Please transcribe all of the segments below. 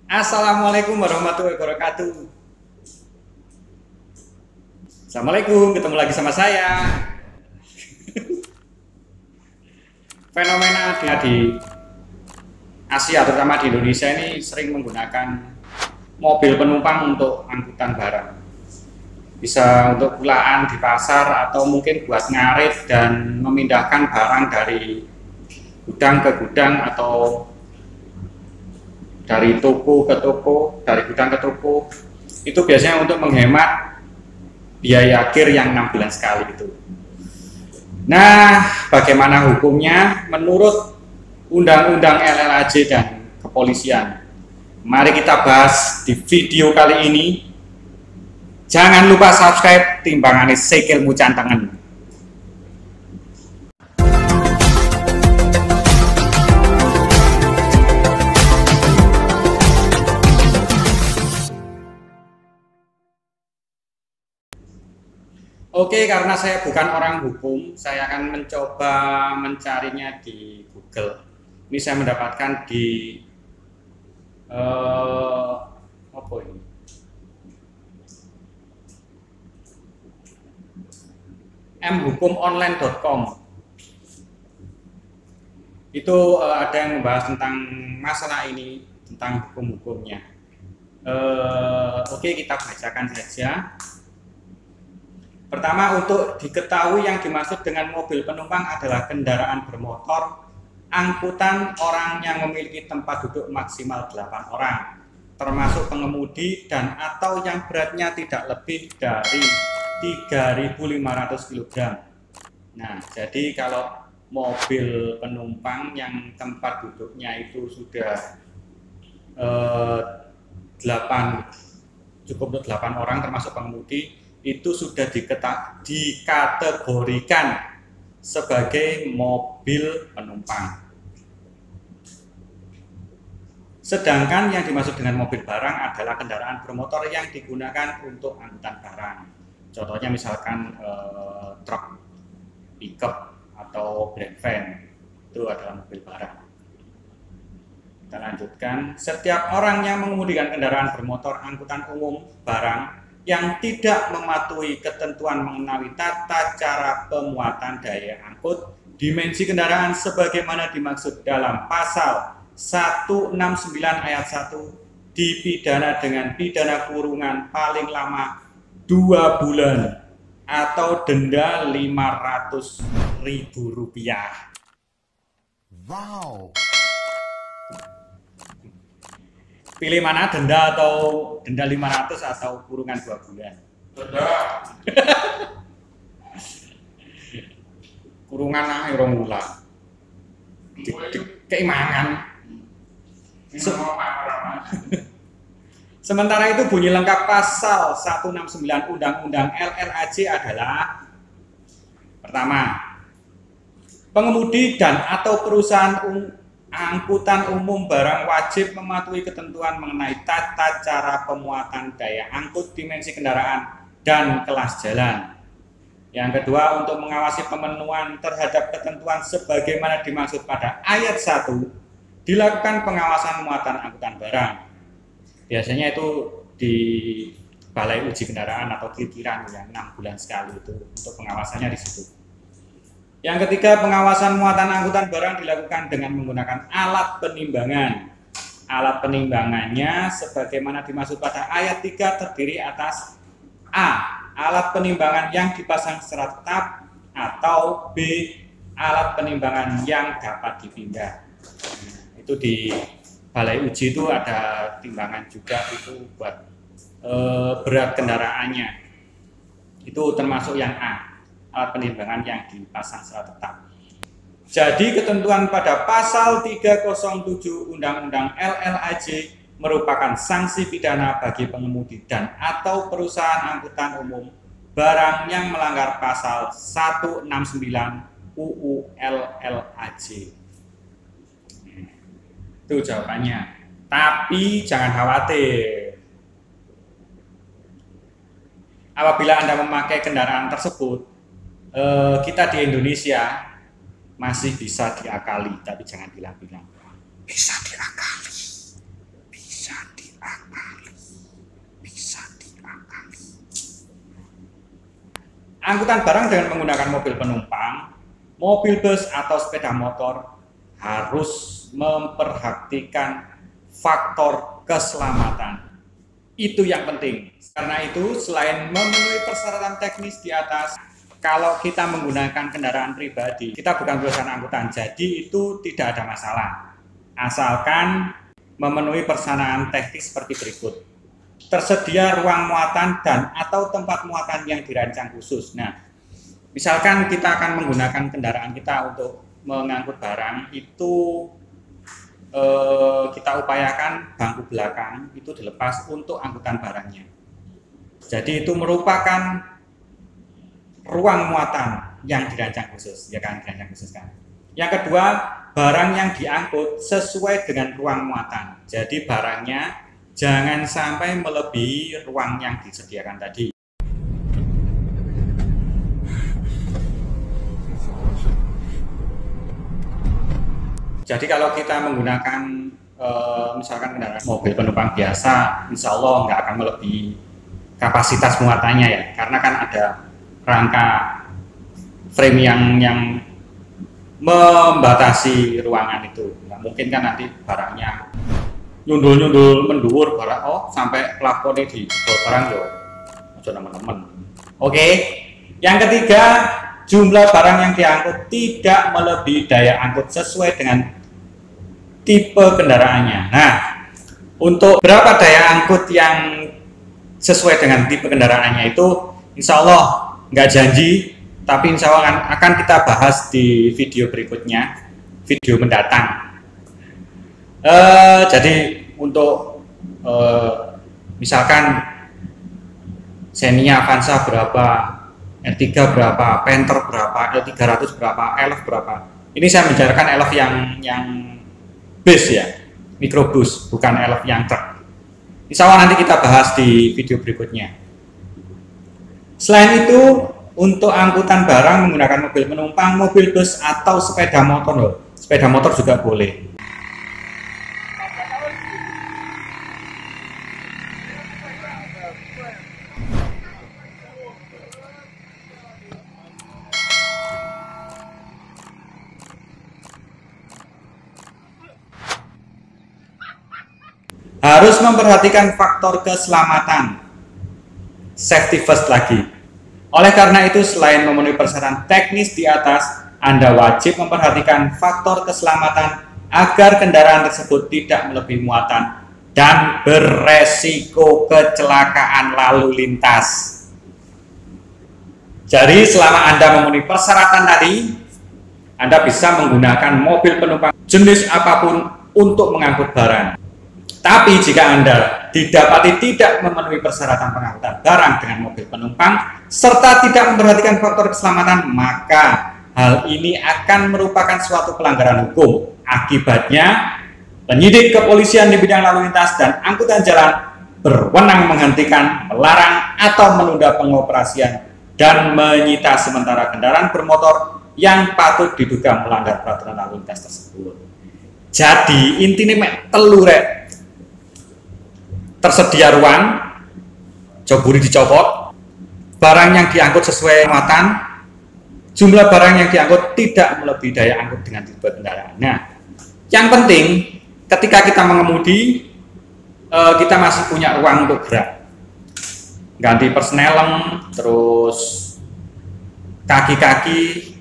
Assalamualaikum warahmatullahi wabarakatuh. Assalamualaikum, ketemu lagi sama saya. Fenomena di Asia, terutama di Indonesia ini sering menggunakan mobil penumpang untuk angkutan barang. Bisa untuk pulaan di pasar atau mungkin buat ngarit dan memindahkan barang dari gudang ke gudang atau dari toko ke toko, dari gudang ke toko. Itu biasanya untuk menghemat biaya akhir yang 6 bulan sekali itu. Nah, bagaimana hukumnya menurut Undang-Undang LLAJ dan Kepolisian? Mari kita bahas di video kali ini. Jangan lupa subscribe timbangannya sikil mucan tangan. Oke, karena saya bukan orang hukum, saya akan mencoba mencarinya di Google. Ini saya mendapatkan di apa ini? mhukumonline.com. Itu ada yang membahas tentang masalah ini, tentang hukum-hukumnya. Oke, kita bacakan saja. Pertama, untuk diketahui yang dimaksud dengan mobil penumpang adalah kendaraan bermotor angkutan orang yang memiliki tempat duduk maksimal 8 orang, termasuk pengemudi dan atau yang beratnya tidak lebih dari 3.500 kg. Nah, jadi kalau mobil penumpang yang tempat duduknya itu sudah 8, cukup untuk 8 orang termasuk pengemudi, itu sudah dikategorikan sebagai mobil penumpang. Sedangkan yang dimaksud dengan mobil barang adalah kendaraan bermotor yang digunakan untuk angkutan barang. Contohnya misalkan truk, pickup, atau black van, itu adalah mobil barang. Kita lanjutkan. Setiap orang yang mengemudikan kendaraan bermotor angkutan umum barang yang tidak mematuhi ketentuan mengenai tata cara pemuatan daya angkut dimensi kendaraan sebagaimana dimaksud dalam pasal 169 ayat 1 dipidana dengan pidana kurungan paling lama 2 bulan atau denda Rp500.000. Wow. Pilih mana, denda atau denda 500 atau kurungan 2 bulan? Denda. Kurungan lah rong wulan. Keimangan. Sementara itu bunyi lengkap pasal 169 Undang-Undang LLAJ adalah: pertama, pengemudi dan atau perusahaan angkutan umum barang wajib mematuhi ketentuan mengenai tata cara pemuatan daya angkut, dimensi kendaraan, dan kelas jalan. Yang kedua, untuk mengawasi pemenuhan terhadap ketentuan sebagaimana dimaksud pada ayat 1, dilakukan pengawasan muatan angkutan barang. Biasanya itu di Balai Uji Kendaraan atau Kirkiran yang 6 bulan sekali, itu untuk pengawasannya di situ. Yang ketiga, pengawasan muatan angkutan barang dilakukan dengan menggunakan alat penimbangan. Alat penimbangannya sebagaimana dimaksud pada ayat 3 terdiri atas A. Alat penimbangan yang dipasang secara tetap, atau B. Alat penimbangan yang dapat dipindah. Itu di Balai Uji itu ada timbangan juga, itu buat berat kendaraannya. Itu termasuk yang A, alat penimbangan yang dipasang secara tetap. Jadi ketentuan pada pasal 307 Undang-Undang LLAJ merupakan sanksi pidana bagi pengemudi dan atau perusahaan angkutan umum barang yang melanggar pasal 169 UU LLAJ. Itu jawabannya. Tapi jangan khawatir. Apabila Anda memakai kendaraan tersebut, kita di Indonesia masih bisa diakali, tapi jangan bilang-bilang. Bisa diakali. Bisa di angkutan barang dengan menggunakan mobil penumpang, mobil bus atau sepeda motor harus memperhatikan faktor keselamatan. Itu yang penting. Karena itu, selain memenuhi persyaratan teknis di atas, kalau kita menggunakan kendaraan pribadi, kita bukan perusahaan angkutan, jadi itu tidak ada masalah. Asalkan memenuhi persyaratan teknis seperti berikut. Tersedia ruang muatan dan atau tempat muatan yang dirancang khusus. Nah, misalkan kita akan menggunakan kendaraan kita untuk mengangkut barang, itu kita upayakan bangku belakang itu dilepas untuk angkutan barangnya. Jadi itu merupakan ruang muatan yang dirancang khusus, ya kan, dirancang khusus kan. Yang kedua, barang yang diangkut sesuai dengan ruang muatan. Jadi barangnya jangan sampai melebihi ruang yang disediakan tadi. Jadi kalau kita menggunakan misalkan kendaraan mobil penumpang biasa, insya Allah nggak akan melebihi kapasitas muatannya ya, karena kan ada rangka frame yang membatasi ruangan itu. Nggak mungkin kan nanti barangnya nyundul mendur barang, sampai plafonnya di barang yo, teman-teman. Oke, yang ketiga, jumlah barang yang diangkut tidak melebihi daya angkut sesuai dengan tipe kendaraannya. Nah, untuk berapa daya angkut yang sesuai dengan tipe kendaraannya itu, insya Allah nggak janji, tapi insya Allah akan kita bahas di video berikutnya, video mendatang. Jadi untuk misalkan Xenia Avanza berapa, R3 berapa, Panther berapa, L300 berapa, Elf berapa. Ini saya membicarakan Elf yang bus ya, mikrobus, bukan Elf yang truk. Insya Allah nanti kita bahas di video berikutnya. Selain itu, untuk angkutan barang menggunakan mobil penumpang, mobil bus atau sepeda motor loh. Sepeda motor juga boleh. Harus memperhatikan faktor keselamatan, safety first lagi. Oleh karena itu, selain memenuhi persyaratan teknis di atas, Anda wajib memperhatikan faktor keselamatan agar kendaraan tersebut tidak melebihi muatan dan beresiko kecelakaan lalu lintas. Jadi selama Anda memenuhi persyaratan tadi, Anda bisa menggunakan mobil penumpang jenis apapun untuk mengangkut barang. Tapi jika Anda didapati tidak memenuhi persyaratan pengangkutan barang dengan mobil penumpang serta tidak memperhatikan faktor keselamatan, maka hal ini akan merupakan suatu pelanggaran hukum. Akibatnya, penyidik kepolisian di bidang lalu lintas dan angkutan jalan berwenang menghentikan, melarang, atau menunda pengoperasian dan menyita sementara kendaraan bermotor yang patut diduga melanggar peraturan lalu lintas tersebut. Jadi intinya telu rek. Tersedia ruang, joburi dicopot, barang yang diangkut sesuai muatan, jumlah barang yang diangkut tidak melebihi daya angkut dengan tipe kendaraan. Nah, yang penting ketika kita mengemudi, kita masih punya ruang untuk gerak. Ganti persneleng, terus kaki-kaki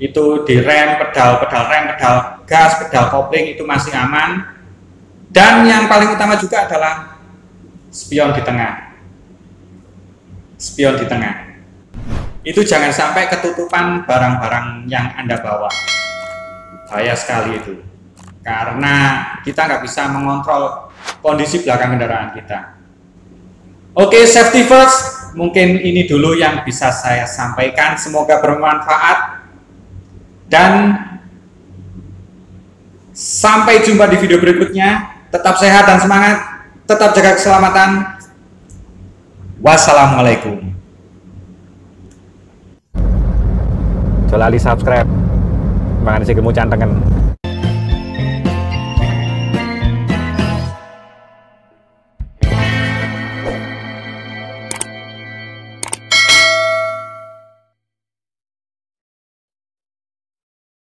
itu direm, pedal rem, pedal gas, pedal kopling itu masih aman. Dan yang paling utama juga adalah spion di tengah. Spion di tengah. Itu jangan sampai ketutupan barang-barang yang Anda bawa. Bahaya sekali itu. Karena kita nggak bisa mengontrol kondisi belakang kendaraan kita. Oke, safety first. Mungkin ini dulu yang bisa saya sampaikan. Semoga bermanfaat. Dan sampai jumpa di video berikutnya. Tetap sehat dan semangat. Tetap jaga keselamatan. Wassalamualaikum. Jangan lupa subscribe. Mangan sing kemu cantengen.